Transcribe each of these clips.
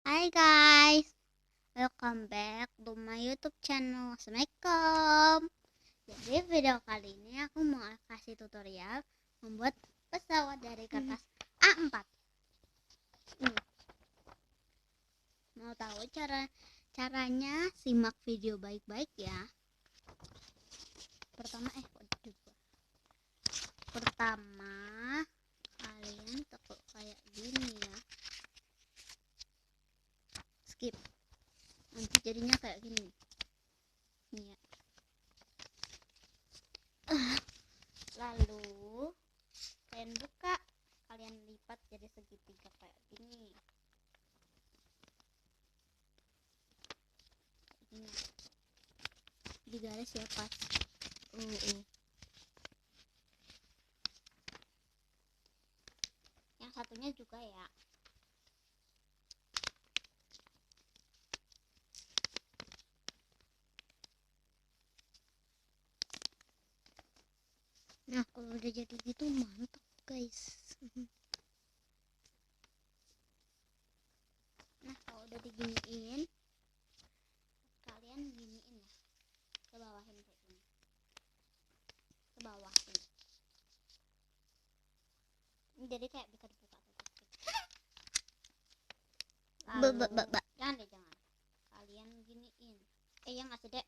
Hai guys, welcome back to my YouTube channel. Assalamualaikum. Jadi video kali ini aku mau kasih tutorial membuat pesawat dari kertas A4. Mau tahu caranya? Simak video baik-baik ya. Pertama kalian tekuk kayak gini ya. Skip. Nanti jadinya kayak gini. Nih ya. Lalu kalian buka, kalian lipat jadi segitiga kayak gini. Di garis ya pas. Yang satunya juga ya. Nah, kalau udah jadi gitu mantap guys. Nah, kalau udah diginiin, kalian giniin ya, ke bawahin kayak gini, ke bawah ini. Ini jadi kayak bisa dibuka tutup. Lalu, jangan kalian giniin. Yang ngasih dek.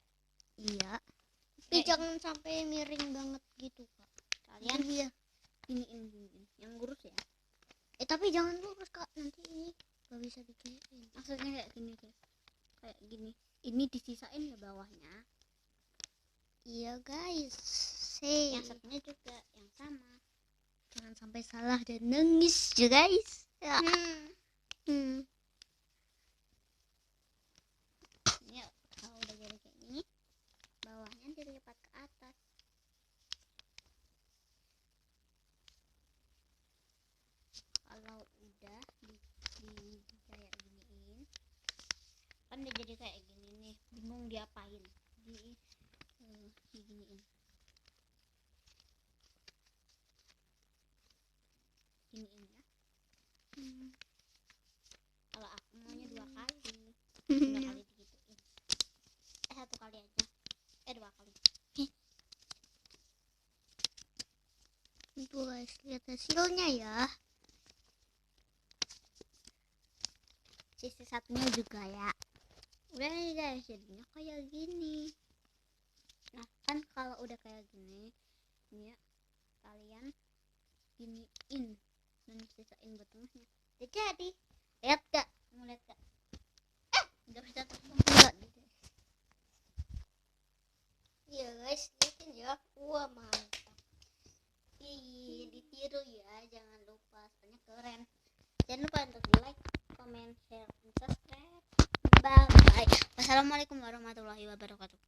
Iya. Tapi jangan sampai miring banget gitu kak. Kalian giniin yang lurus ya. Tapi jangan lurus kak, nanti ini gak bisa diginiin. Maksudnya kayak gini guys, kayak gini. Ini disisain ya bawahnya. Iya guys. Yang satunya juga yang sama. Jangan sampai salah dan nangis ya guys ya. Ini kalau udah jadi kayak gini, bawahnya dilipat ke atas. Kalau udah di kayak giniin, kan udah jadi kayak gini nih, bingung diapain, diginiin. Giniin ya. Kalau aku maunya 2 kali. 2 kali digituin. 1 kali aja. 2 kali. Tuh guys, lihat hasilnya ya. Sisi satunya juga ya. Udah nih guys, jadinya kayak gini. Nah, kan kalau udah kayak gini, ini ya, kalian giniin dan sisain botolnya. Udah jadi. Lihat gak? Mau lihat gak? Nggak bisa terbuka gitu. Iya guys, lihatin ya. Wah mantap. Ditiru ya, jangan lupa, soalnya keren. Jangan lupa untuk di like, comment, share, dan subscribe. Bye bye. Wassalamualaikum warahmatullahi wabarakatuh.